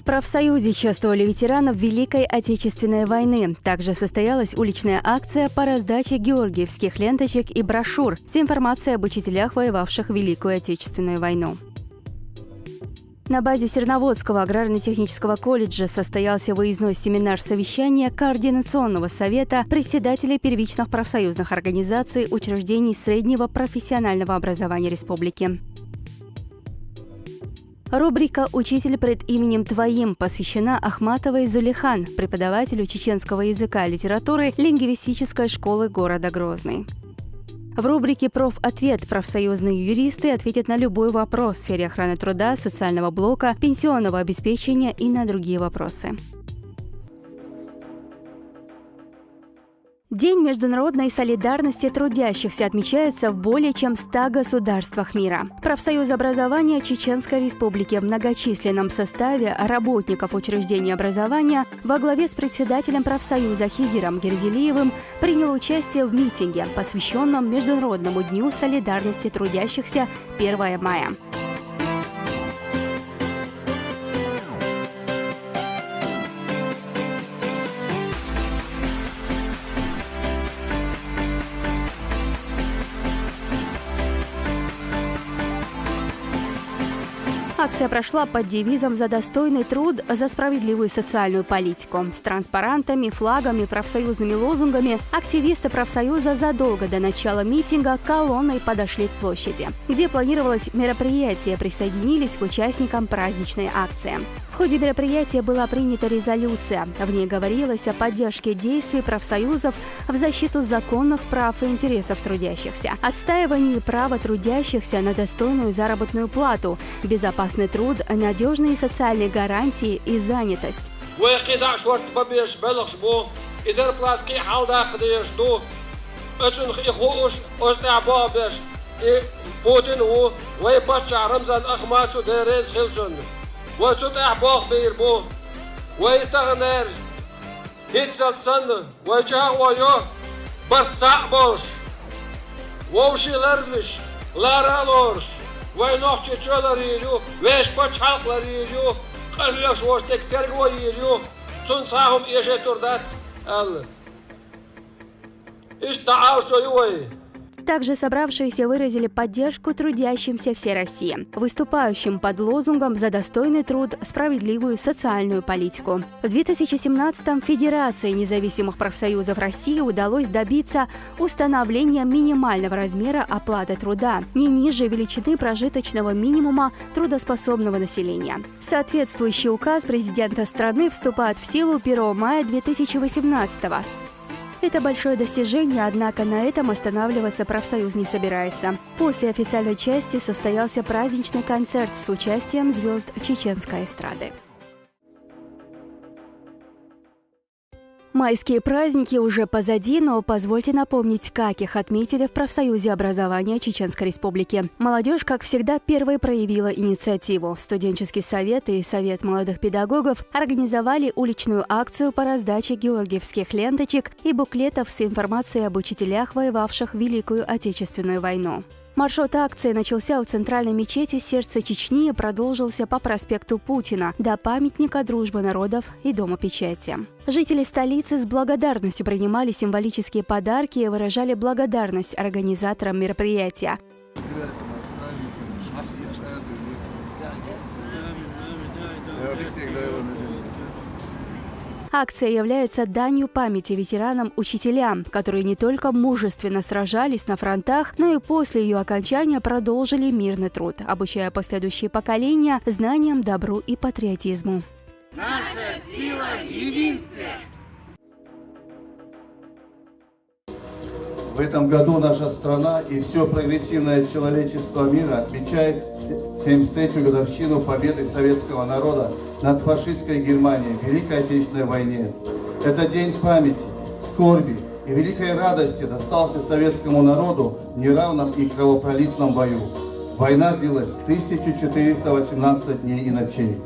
профсоюзе чествовали ветеранов Великой Отечественной войны. Также состоялась уличная акция по раздаче георгиевских ленточек и брошюр с информацией об учителях, воевавших в Великую Отечественную войну. На базе Серноводского аграрно-технического колледжа состоялся выездной семинар-совещания Координационного совета председателей первичных профсоюзных организаций учреждений среднего профессионального образования республики. Рубрика «Учитель пред именем Твоим» посвящена Ахматовой Зулихан, преподавателю чеченского языка и литературы лингвистической школы города Грозный. В рубрике «Профответ» профсоюзные юристы ответят на любой вопрос в сфере охраны труда, социального блока, пенсионного обеспечения и на другие вопросы. День международной солидарности трудящихся отмечается в более чем 100 государствах мира. Профсоюз образования Чеченской Республики в многочисленном составе работников учреждений образования во главе с председателем профсоюза Хизиром Герзелиевым принял участие в митинге, посвященном Международному дню солидарности трудящихся 1 мая. Акция прошла под девизом «За достойный труд, за справедливую социальную политику». С транспарантами, флагами, профсоюзными лозунгами активисты профсоюза задолго до начала митинга колонной подошли к площади, где планировалось мероприятие, присоединились к участникам праздничной акции. В ходе мероприятия была принята резолюция. В ней говорилось о поддержке действий профсоюзов в защиту законных прав и интересов трудящихся, отстаивании права трудящихся на достойную заработную плату, безопасный труд, надежные социальные гарантии и занятость. Войнах чечелар ирю, веш почалклар ирю, каллаш воштек терго ирю, цунцахум еше турдац ал. Иштаауш юй. Также собравшиеся выразили поддержку трудящимся всей России, выступающим под лозунгом «За достойный труд, справедливую социальную политику». В 2017-м Федерации независимых профсоюзов России удалось добиться установления минимального размера оплаты труда, не ниже величины прожиточного минимума трудоспособного населения. Соответствующий указ президента страны вступает в силу 1 мая 2018-го. Это большое достижение, однако на этом останавливаться профсоюз не собирается. После официальной части состоялся праздничный концерт с участием звезд чеченской эстрады. Майские праздники уже позади, но позвольте напомнить, как их отметили в профсоюзе образования Чеченской Республики. Молодежь, как всегда, первой проявила инициативу. Студенческий совет и Совет молодых педагогов организовали уличную акцию по раздаче георгиевских ленточек и буклетов с информацией об учителях, воевавших в Великую Отечественную войну. Маршрут акции начался у центральной мечети сердца Чечни и продолжился по проспекту Путина до памятника Дружбы народов и Дома печати. Жители столицы с благодарностью принимали символические подарки и выражали благодарность организаторам мероприятия. Акция является данью памяти ветеранам-учителям, которые не только мужественно сражались на фронтах, но и после ее окончания продолжили мирный труд, обучая последующие поколения знаниям, добру и патриотизму. Наша сила в единстве! В этом году наша страна и все прогрессивное человечество мира отмечает 73-ю годовщину победы советского народа над фашистской Германией в Великой Отечественной войне. Это день памяти, скорби и великой радости достался советскому народу в неравном и кровопролитном бою. Война длилась 1418 дней и ночей.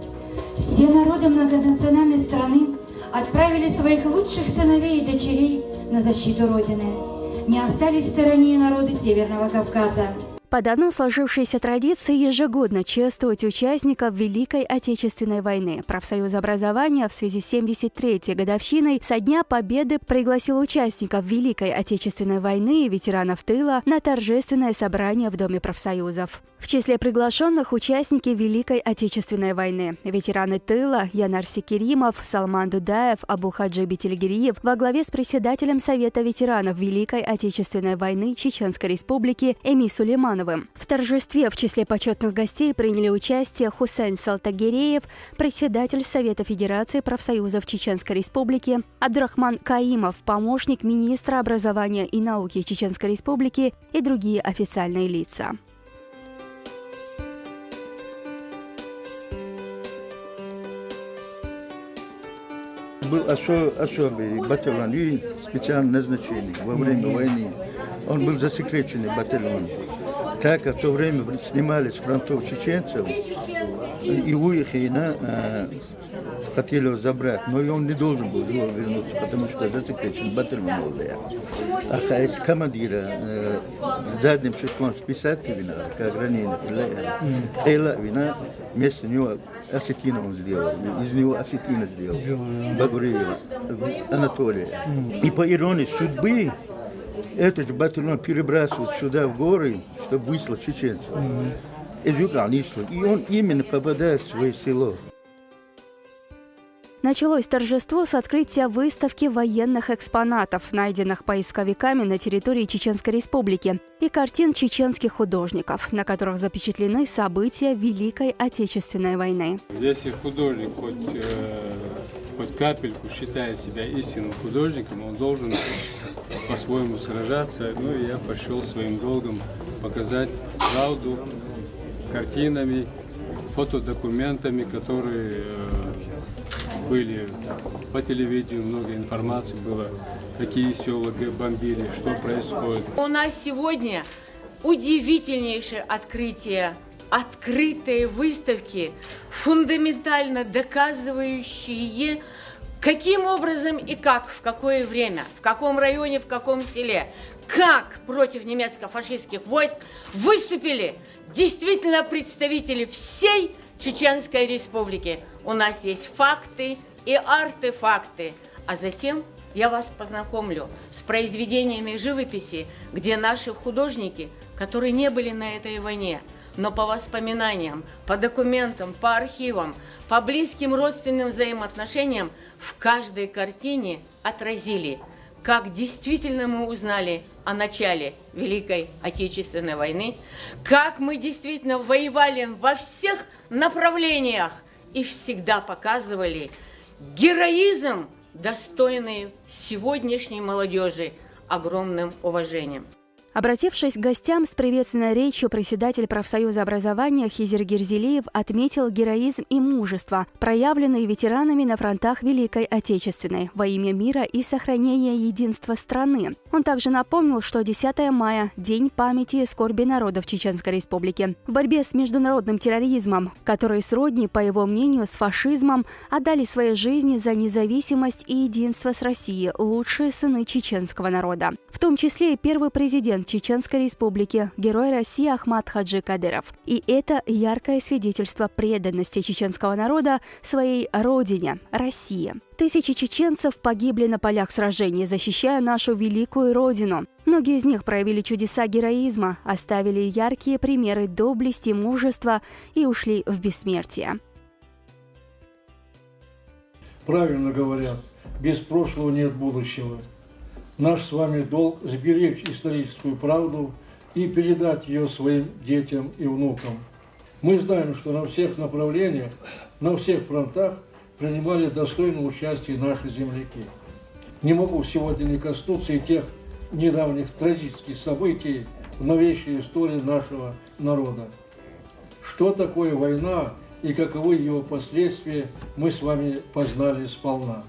Все народы многонациональной страны отправили своих лучших сыновей и дочерей на защиту Родины. Не остались в стороне народы Северного Кавказа. По давно сложившейся традиции ежегодно чествовать участников Великой Отечественной войны. Профсоюз образования в связи с 73-й годовщиной со Дня Победы пригласил участников Великой Отечественной войны и ветеранов тыла на торжественное собрание в Доме профсоюзов. В числе приглашенных участники Великой Отечественной войны. Ветераны тыла Янар Секеримов, Салман Дудаев, Абу-Хаджи Бетельгериев во главе с председателем Совета ветеранов Великой Отечественной войны Чеченской Республики Эми Сулеймановым. В торжестве в числе почетных гостей приняли участие Хусейн Салтагереев, председатель Совета Федерации профсоюзов Чеченской Республики, Абдурахман Каимов, помощник министра образования и науки Чеченской Республики и другие официальные лица. Был особый батальон и специальное назначение во время войны. Он был засекреченный батальон. Так как в то время снимали с фронтов чеченцев и уехали, хотели его забрать, но и он не должен был живо вернуться, потому что засекреченный батальон был. А из командира задним числом списать вина, как раненый, Эла вина, вместо него осетина он сделал, из него осетина сделал, Багуреева, Анатолия. И по иронии судьбы, этот же батальон перебрасывают сюда, в горы, чтобы выслать чеченцев. Из юга они шли. И он именно попадает в свое село. Началось торжество с открытия выставки военных экспонатов, найденных поисковиками на территории Чеченской Республики, и картин чеченских художников, на которых запечатлены события Великой Отечественной войны. Если художник хоть капельку считает себя истинным художником, он должен по-своему сражаться. Ну и я пошел своим долгом показать правду картинами, фотодокументами, которые были по телевидению, много информации было, какие села бомбили, что происходит. У нас сегодня удивительнейшее открытие открытые выставки, фундаментально доказывающие, каким образом и как, в какое время, в каком районе, в каком селе, как против немецко-фашистских войск выступили действительно представители всей Чеченской Республики. У нас есть факты и артефакты, а затем я вас познакомлю с произведениями живописи, где наши художники, которые не были на этой войне, но по воспоминаниям, по документам, по архивам, по близким родственным взаимоотношениям в каждой картине отразили, как действительно мы узнали о начале Великой Отечественной войны, как мы действительно воевали во всех направлениях и всегда показывали героизм, достойный сегодняшней молодежи огромным уважением. Обратившись к гостям с приветственной речью, председатель профсоюза образования Хизер Герзелиев отметил героизм и мужество, проявленные ветеранами на фронтах Великой Отечественной во имя мира и сохранения единства страны. Он также напомнил, что 10 мая – День памяти и скорби народов Чеченской Республики. В борьбе с международным терроризмом, которые сродни, по его мнению, с фашизмом, отдали свои жизни за независимость и единство с Россией лучшие сыны чеченского народа. В том числе и первый президент Чеченской Республики, герой России Ахмад Хаджи Кадыров. И это яркое свидетельство преданности чеченского народа своей родине – России. Тысячи чеченцев погибли на полях сражений, защищая нашу великую родину. Многие из них проявили чудеса героизма, оставили яркие примеры доблести, мужества и ушли в бессмертие. Правильно говорят, без прошлого нет будущего. Наш с вами долг сберечь историческую правду и передать ее своим детям и внукам. Мы знаем, что на всех направлениях, на всех фронтах принимали достойное участие наши земляки. Не могу сегодня не коснуться и тех недавних трагических событий в новейшей истории нашего народа. Что такое война и каковы ее последствия, мы с вами познали сполна.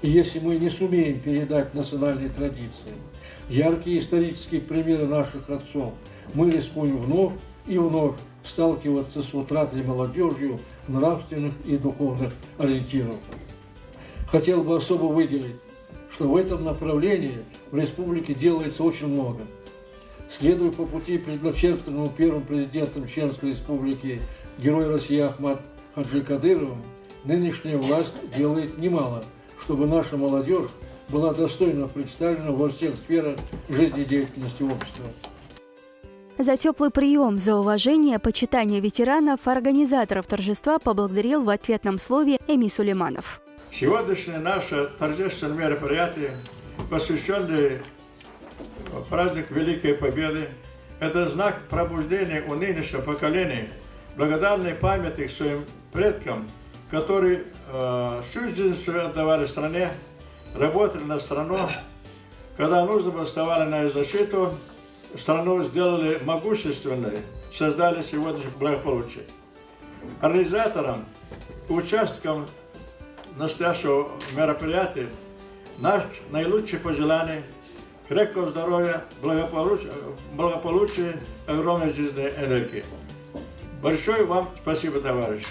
И если мы не сумеем передать национальные традиции, яркие исторические примеры наших отцов, мы рискуем вновь и вновь сталкиваться с утратой молодежью нравственных и духовных ориентиров. Хотел бы особо выделить, что в этом направлении в республике делается очень много. Следуя по пути, предначертанному первым президентом Чеченской Республики, герой России Ахмад Хаджи Кадыровым, нынешняя власть делает немало, чтобы наша молодежь была достойно представлена во всех сферах жизнедеятельности общества. За теплый прием, за уважение, почитание ветеранов организаторов торжества поблагодарил в ответном слове Эмиль Сулейманов. Сегодняшнее наше торжественное мероприятие, посвященное празднику Великой Победы, это знак пробуждения у нынешнего поколения, благодарной памяти своим предкам, которые всю жизнь отдавали стране, работали на страну, когда нужно было, вставали на ее защиту, страну сделали могущественной, создали сегодняшнее благополучие. Организаторам, участникам настоящего мероприятия наш наилучшие пожелания, крепкого здоровья, благополучия, огромной жизненной энергии. Большое вам спасибо, товарищи.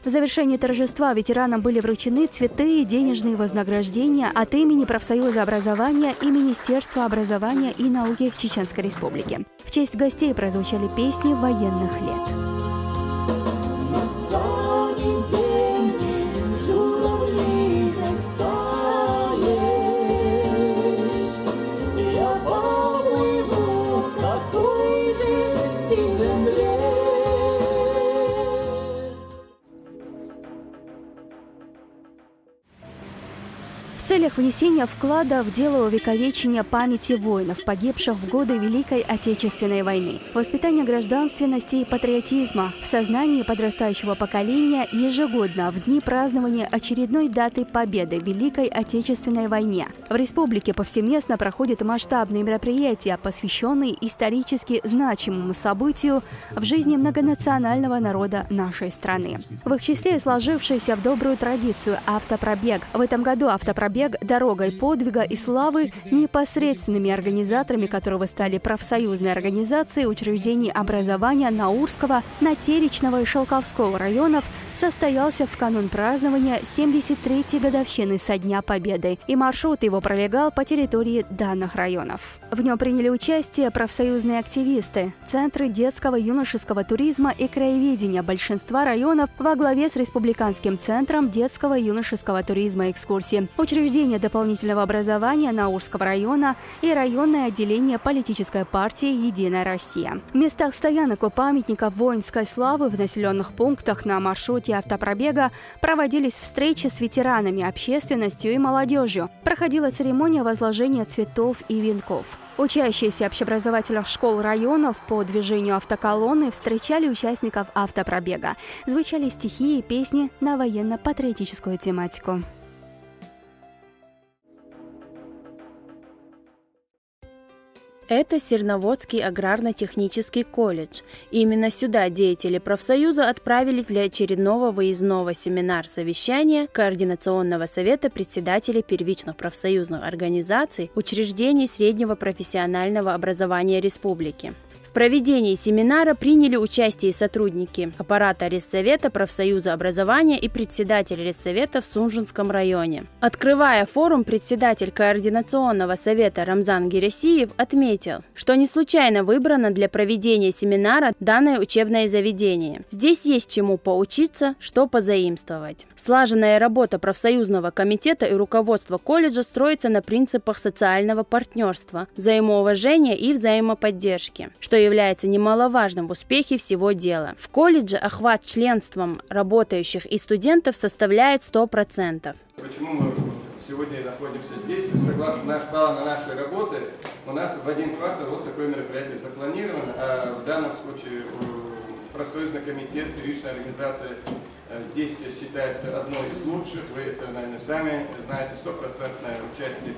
В завершении торжества ветеранам были вручены цветы и денежные вознаграждения от имени Профсоюза образования и Министерства образования и науки Чеченской Республики. В честь гостей прозвучали песни военных лет. В целях внесения вклада в дело увековечения памяти воинов, погибших в годы Великой Отечественной войны, воспитания гражданственности и патриотизма в сознании подрастающего поколения ежегодно в дни празднования очередной даты победы в Великой Отечественной войне в республике повсеместно проходят масштабные мероприятия, посвященные исторически значимому событию в жизни многонационального народа нашей страны. В их числе сложившийся в добрую традицию автопробег. В этом году автопробег дорогой подвига и славы, непосредственными организаторами которого стали профсоюзные организации учреждений образования Наурского, Натеричного и Шелковского районов, состоялся в канун празднования 73-й годовщины со Дня Победы, и маршрут его пролегал по территории данных районов. В нем приняли участие профсоюзные активисты, центры детского юношеского туризма и краеведения большинства районов во главе с Республиканским центром детского и юношеского туризма и экскурсии, учреждение дополнительного образования Наурского района и районное отделение политической партии «Единая Россия». В местах стоянок у памятников воинской славы в населенных пунктах на маршруте автопробега проводились встречи с ветеранами, общественностью и молодежью. Проходила церемония возложения цветов и венков. Учащиеся общеобразовательных школ районов по движению автоколонны встречали участников автопробега. Звучали стихи и песни на военно-патриотическую тематику. Это Серноводский аграрно-технический колледж. И именно сюда деятели профсоюза отправились для очередного выездного семинар-совещания Координационного совета председателей первичных профсоюзных организаций учреждений среднего профессионального образования республики. В проведении семинара приняли участие сотрудники аппарата Рессовета профсоюза образования и председатель Рессовета в Сунжинском районе. Открывая форум, председатель Координационного совета Рамзан Гересиев отметил, что не случайно выбрано для проведения семинара данное учебное заведение. Здесь есть чему поучиться, что позаимствовать. Слаженная работа профсоюзного комитета и руководства колледжа строится на принципах социального партнерства, взаимоуважения и взаимоподдержки, что является немаловажным в успехе всего дела. В колледже охват членством работающих и студентов составляет 100%. Почему мы сегодня находимся здесь? Согласно плану нашей работы, у нас в один квартал вот такое мероприятие запланировано, а в данном случае профсоюзный комитет, первичная организация здесь считается одной из лучших. Вы это, наверное, сами знаете, 100% участие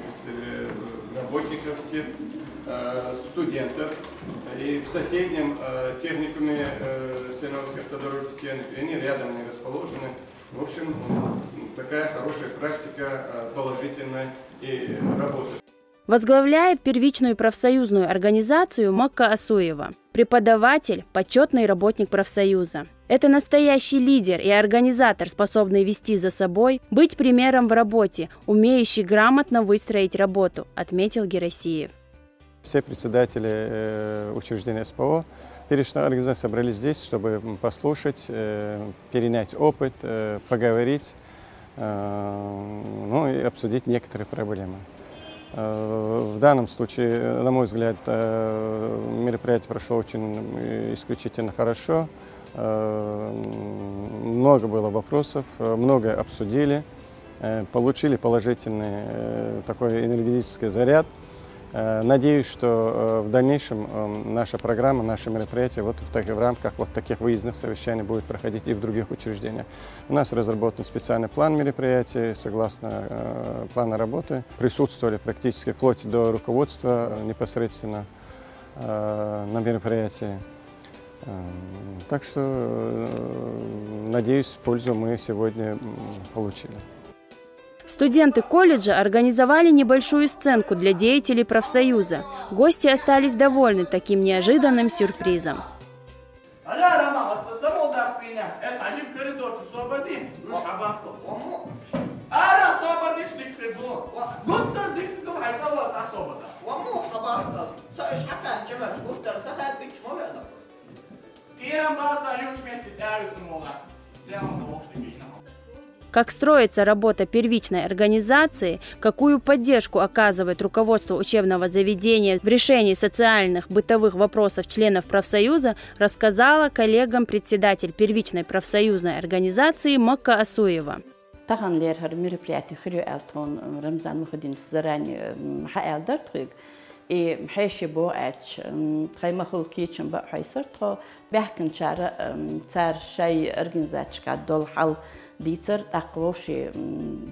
работников всех, студентов. И в соседнем техникуме Серноводской автодорожной техники, они рядом не расположены. В общем, такая хорошая практика, положительная и работает. Возглавляет первичную профсоюзную организацию Макка Асуева, преподаватель, почетный работник профсоюза. Это настоящий лидер и организатор, способный вести за собой, быть примером в работе, умеющий грамотно выстроить работу, отметил Герасиев. Все председатели учреждения СПО первичной организации собрались здесь, чтобы послушать, перенять опыт, поговорить, ну и обсудить некоторые проблемы. В данном случае, на мой взгляд, мероприятие прошло очень исключительно хорошо. Много было вопросов, многое обсудили, получили положительный такой энергетический заряд. Надеюсь, что в дальнейшем наша программа, наши мероприятия вот в рамках вот таких выездных совещаний будет проходить и в других учреждениях. У нас разработан специальный план мероприятий, согласно плану работы. Присутствовали практически вплоть до руководства непосредственно на мероприятии. Так что, надеюсь, пользу мы сегодня получили. Студенты колледжа организовали небольшую сценку для деятелей профсоюза. Гости остались довольны таким неожиданным сюрпризом. Как строится работа первичной организации, какую поддержку оказывает руководство учебного заведения в решении социальных бытовых вопросов членов профсоюза, рассказала коллегам председатель первичной профсоюзной организации Макка Асуева. И محيشي بوقتش تخيما خلقيتشن بقى حيصرتها بحكن شعر صار شيء أرجنزاتش قاعد دول حل ديتر تقوشي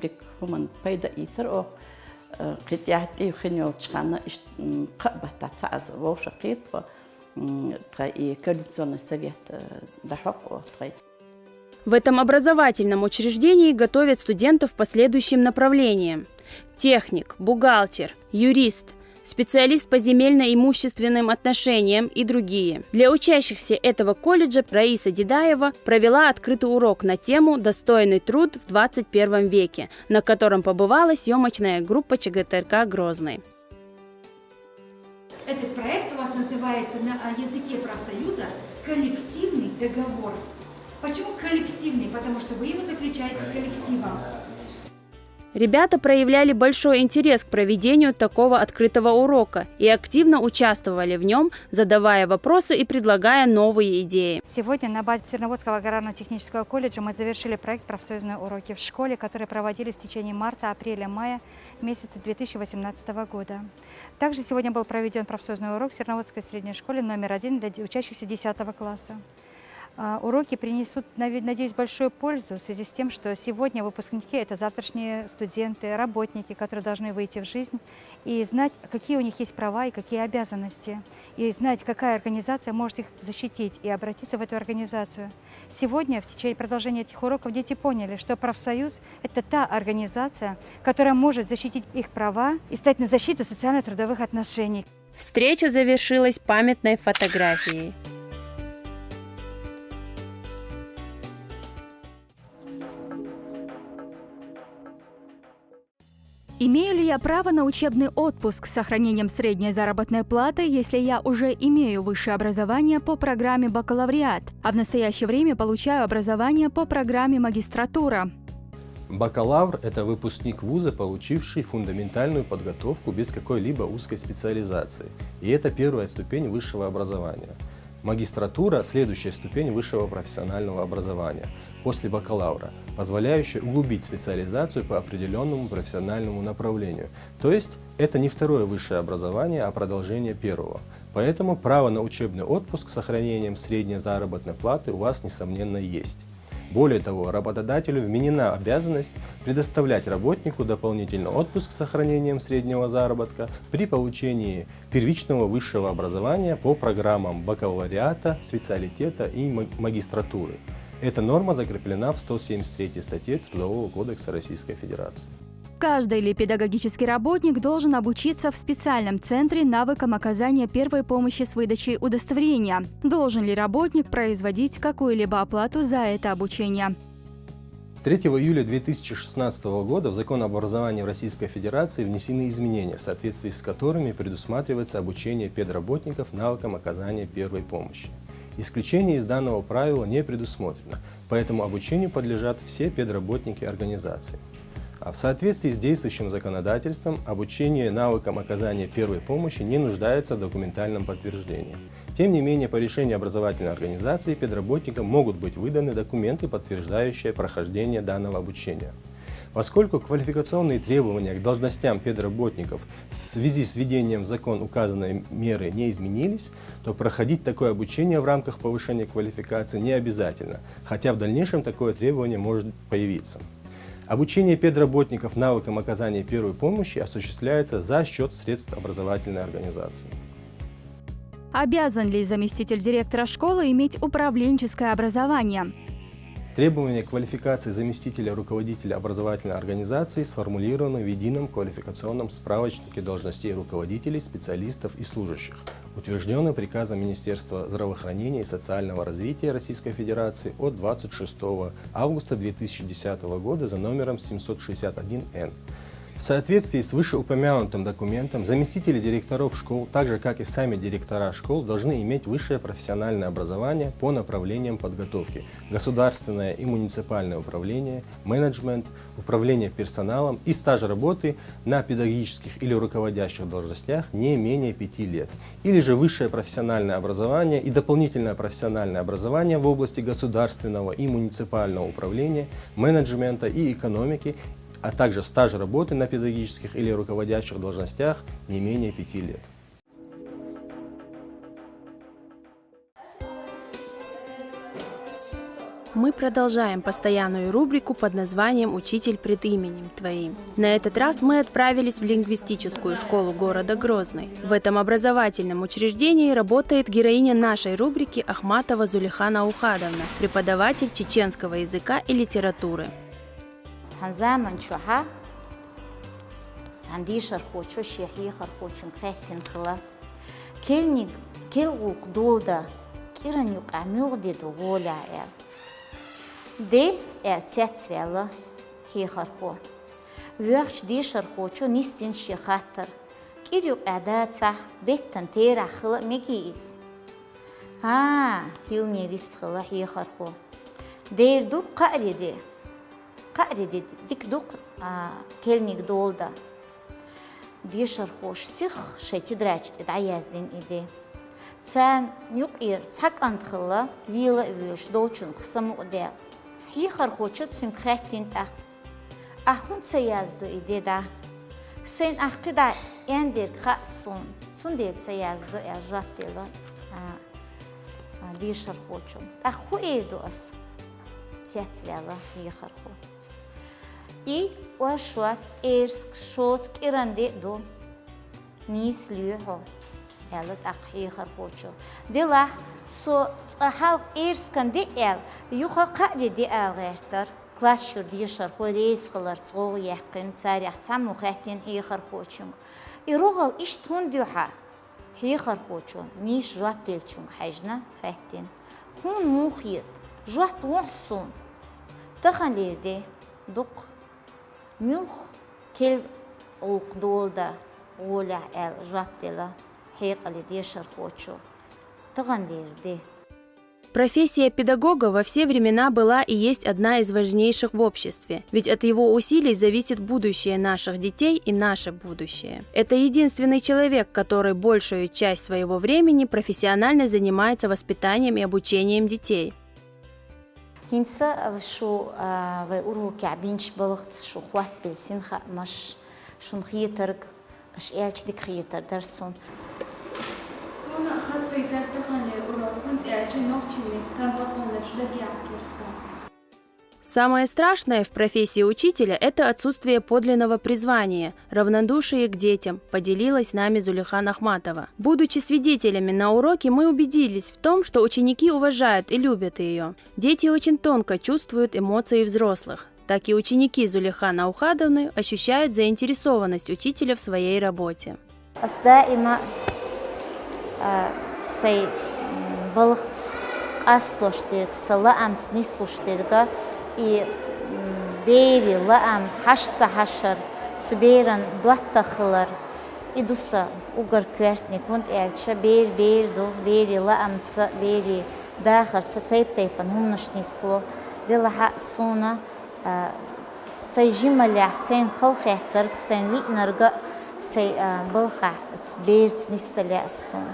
ديك هم بيدا يتر أو قد يعطي خنيو تشخنا قبة تعز وش قيد تخي كردسون السويت دحق تخي. В этом образовательном учреждении готовят студентов по следующим направлениям: техник, бухгалтер, юрист, специалист по земельно-имущественным отношениям и другие. Для учащихся этого колледжа Раиса Дедаева провела открытый урок на тему «Достойный труд в 21 веке», на котором побывала съемочная группа ЧГТРК «Грозный». Этот проект у вас называется на языке профсоюза «Коллективный договор». Почему коллективный? Потому что вы его заключаете с коллективом. Ребята проявляли большой интерес к проведению такого открытого урока и активно участвовали в нем, задавая вопросы и предлагая новые идеи. Сегодня на базе Серноводского аграрно-технического колледжа мы завершили проект «Профсоюзные уроки в школе», которые проводились в течение марта, апреля, мая месяца 2018 года. Также сегодня был проведен профсоюзный урок в Серноводской средней школе номер 1 для учащихся 10 класса. Уроки принесут, надеюсь, большую пользу в связи с тем, что сегодня выпускники – это завтрашние студенты, работники, которые должны выйти в жизнь и знать, какие у них есть права и какие обязанности, и знать, какая организация может их защитить и обратиться в эту организацию. Сегодня, в течение продолжения этих уроков, дети поняли, что профсоюз – это та организация, которая может защитить их права и стать на защиту социально-трудовых отношений. Встреча завершилась памятной фотографией. Имею ли я право на учебный отпуск с сохранением средней заработной платы, если я уже имею высшее образование по программе бакалавриат, а в настоящее время получаю образование по программе магистратура? Бакалавр – это выпускник вуза, получивший фундаментальную подготовку без какой-либо узкой специализации. И это первая ступень высшего образования. Магистратура – следующая ступень высшего профессионального образования после бакалавра, позволяющая углубить специализацию по определенному профессиональному направлению. То есть это не второе высшее образование, а продолжение первого. Поэтому право на учебный отпуск с сохранением средней заработной платы у вас, несомненно, есть. Более того, работодателю вменена обязанность предоставлять работнику дополнительный отпуск с сохранением среднего заработка при получении первичного высшего образования по программам бакалавриата, специалитета и магистратуры. Эта норма закреплена в 173 статье Трудового кодекса Российской Федерации. В Каждый ли педагогический работник должен обучиться в специальном центре навыкам оказания первой помощи с выдачей удостоверения? Должен ли работник производить какую-либо оплату за это обучение? 3 июля 2016 года в Закон об образовании в Российской Федерации внесены изменения, в соответствии с которыми предусматривается обучение педработников навыкам оказания первой помощи. Исключение из данного правила не предусмотрено, поэтому обучению подлежат все педработники организации. А в соответствии с действующим законодательством, обучение навыкам оказания первой помощи не нуждается в документальном подтверждении. Тем не менее, по решению образовательной организации педработникам могут быть выданы документы, подтверждающие прохождение данного обучения. Поскольку квалификационные требования к должностям педработников в связи с введением в закон указанной меры не изменились, то проходить такое обучение в рамках повышения квалификации не обязательно, хотя в дальнейшем такое требование может появиться. Обучение педработников навыкам оказания первой помощи осуществляется за счет средств образовательной организации. Обязан ли заместитель директора школы иметь управленческое образование? Требования к квалификации заместителя руководителя образовательной организации сформулированы в едином квалификационном справочнике должностей руководителей, специалистов и служащих, утвержденным приказом Министерства здравоохранения и социального развития Российской Федерации от 26 августа 2010 года за номером 761-Н. В соответствии с вышеупомянутым документом, заместители директоров школ, так же как и сами директора школ, должны иметь высшее профессиональное образование по направлениям подготовки: государственное и муниципальное управление, менеджмент, управление персоналом и стаж работы на педагогических или руководящих должностях не менее 5 лет, или же высшее профессиональное образование и дополнительное профессиональное образование в области государственного и муниципального управления, менеджмента и экономики, а также стаж работы на педагогических или руководящих должностях не менее 5 лет. Мы продолжаем постоянную рубрику под названием «Учитель пред именем Твоим». На этот раз мы отправились в лингвистическую школу города Грозный. В этом образовательном учреждении работает героиня нашей рубрики Ахматова Зулиха Наухадовна, преподаватель чеченского языка и литературы. زمان شوها سنديشر خوشو شيحي خرخوشن خيتن خلا كل غوق دولدا كيران يوق عميوغ دي دوغولا دي تساتسفيلا هي خرخو ويخش دي شرخوشو نيستين شي خاطر كير يوق عداد صح بيتن تيرا خلا ميكيس هيل نيويست خلا هي خرخو دير دو قاري دي قاري ديك دوق كلنيك دولدا ديشر خوش سيخ شيتي دراج دعيازدين إيدي تسان يقير تحق أنتخلا ويلا ويش دوچون قسم وديل هي خرخوشت سن خاتين تاق أهون سيازدو إيدي دا سين أحقدا يندير خاصون سن ديل سيازدو إرجاك ديلا ديشر خوشون أخو إيدو أس تياتسليلا هي خرخو И واشوات إيرسك شوت كيراندي دو نيس ليوحو يالت أقحي خرخوشو ديلا سو تقحال إيرسكن دي إل يوخا قاري دي إل غيرتر كلاشور دي شرخو ريس خلر تغو يحقن ساري أحتسامو خاتين حي خرخوشو إروغل إش تون ديوحا حي خرخوشو نيش جواب ديلشون حيجنا خاتين هون موخيط جواب بلوحسون تخن ليردي دوق ملخ كل أوقدولدا ولا الجابتلا هيك اللي ديشر خوتشو تغنير دي. Профессия педагога во все времена была и есть одна из важнейших в обществе, ведь от его усилий зависит будущее наших детей и наше будущее. Это единственный человек, который большую часть своего времени профессионально занимается воспитанием и обучением детей. هنسا شو ويقولوا كعبينش بلغت شو خوات بالسين مش شو نخيترك اش ايلش ديك خيتر درسون سونا خاص خيتر تخن للقرا كنت اعجي نوتشي كان بطلش لقي عكرسون. Самое страшное в профессии учителя – это отсутствие подлинного призвания, равнодушие к детям, поделилась с нами Зулиха Ахматова. Будучи свидетелями на уроке, мы убедились в том, что ученики уважают и любят ее. Дети очень тонко чувствуют эмоции взрослых. так и ученики Зулихан Аухадовны ощущают заинтересованность учителя в своей работе. دائما سي بلغت أستوشترك سلام نسوشترك إي بيري لام حشر سبيرن دوات خلر إدوسا أجر كرتني كنت أعيش بيردو بيري لام بيري داخل تيبن هم نشنيسلو دلها سونا سيجمل حسين خلق يحترك سين لي نرجع سي بلخ بيرت نستلع السون.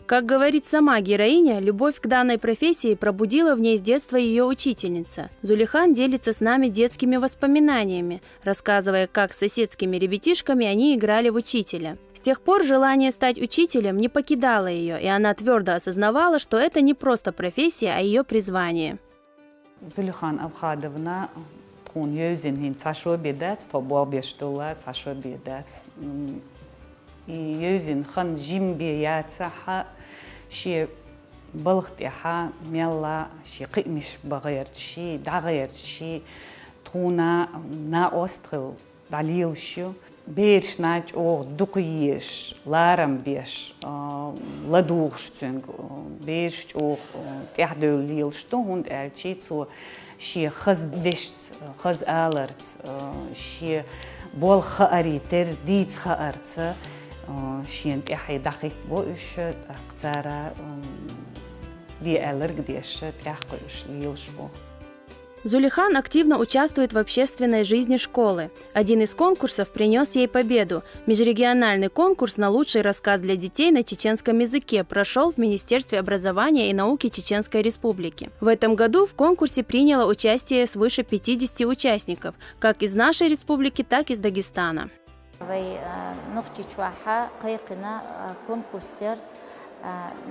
Как говорит сама героиня, любовь к данной профессии пробудила в ней с детства ее учительница. Зулихан делится с нами детскими воспоминаниями, рассказывая, как с соседскими ребятишками они играли в учителя. С тех пор желание стать учителем не покидало ее, и она твердо осознавала, что это не просто профессия, а ее призвание. Зулихан Аухадовна тун юзин хин цашо бедат, то бобештула цашо бедат. И юзин хан жимби яцаха شي بلغتها ميلا شي قيمش بغيرت شي دغيرت شي تونا نا أستغل دليل شو بيرش ناج أو دقيش لارم بيش لدوغش تنگ بيرش أو تحدو ليل شتو هند ألشي تو شي خز دشت خز آلرت شي بول خاري تر ديت خارت شين تحي دقيق بوش أكثر دي ألرج ديش تحقش ليلشبو. Зулихан активно участвует в общественной жизни школы. Один из конкурсов принес ей победу. Межрегиональный конкурс на лучший рассказ для детей на чеченском языке прошел в Министерстве образования и науки Чеченской Республики. В этом году в конкурсе приняло участие свыше 50 участников, как из нашей республики, так и из Дагестана. نختي شواحة قيقنا كونكورسير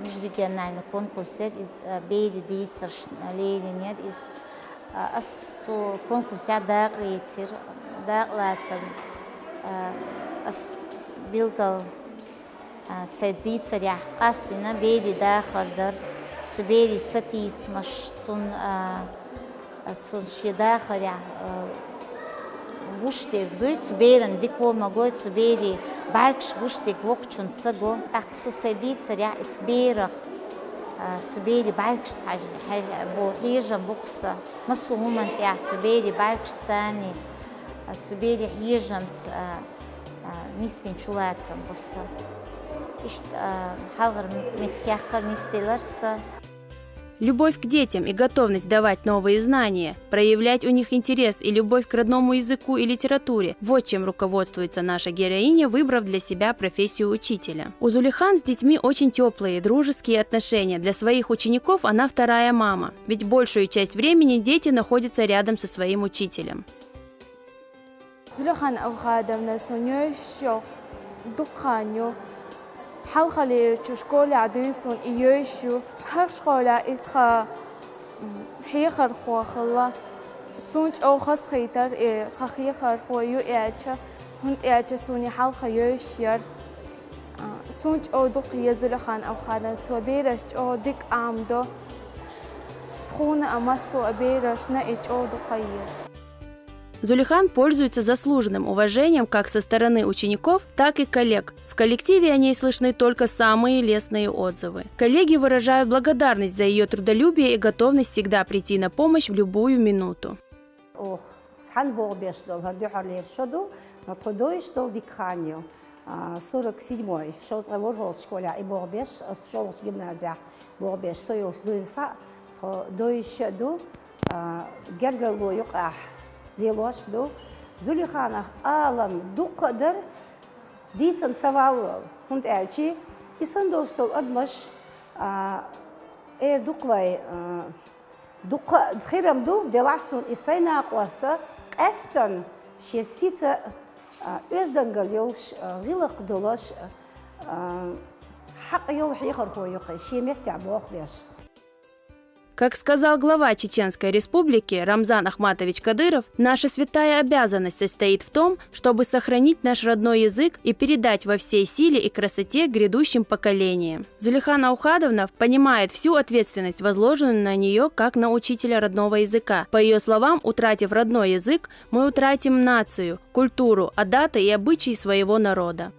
مش ريجيونال كونكورسير إز بيد ديتر لينير إز أسو كونكورسير داق ليتر داق لاتر أس بيلقل سديتر يح قاستنا بيد داخل در تبيري ستيس مش صن شي داخل يح гуштек дуй цуберен дико могой цубери баркш гуштек вокчун цаго аксу седит царя ицберах цубери баркш хаж бо хижа букса масуман я цубери баркш сани цубери хижам ниспин чулацам бусса ишт халгар меткяхкар нистеларса. Любовь к детям и готовность давать новые знания, проявлять у них интерес и любовь к родному языку и литературе – вот чем руководствуется наша героиня, выбрав для себя профессию учителя. У Зулихан с детьми очень теплые, дружеские отношения. Для своих учеников она вторая мама, ведь большую часть времени дети находятся рядом со своим учителем. Зулихан Аухадовна сонёшёх духанё حلقة شكولة عدوسون إيوشو حشقولة إتخا حيخر خوا خلا سونج أو خس خيتر خخيخر خوا يو إعشة هند إعشة سوني حلقة يوشير سونج أو دقية زلخان أو خالد سو بيرش أو ديك عمدو تخون أمسو أبيرش نأيج أو دقية. Зулихан пользуется заслуженным уважением как со стороны учеников, так и коллег. В коллективе о ней слышны только самые лестные отзывы. Коллеги выражают благодарность за ее трудолюбие и готовность всегда прийти на помощь в любую минуту. ليلوش دو زوليخانخ عالم دو قدر ديسن سوال هند ألشي إسن دوستو أدمش دوقوي دوق خيرم دو دلاسون إسينا قواستا أستن شيسيتا أزدنجل يولش غلق دولش حق يول حيخر هو يقي شيمك تعبوخ ليش. Как сказал глава Чеченской Республики Рамзан Ахматович Кадыров, наша святая обязанность состоит в том, чтобы сохранить наш родной язык и передать во всей силе и красоте грядущим поколениям. Зулейхан Аухадовна понимает всю ответственность, возложенную на нее как на учителя родного языка. По ее словам, утратив родной язык, мы утратим нацию, культуру, адаты и обычаи своего народа.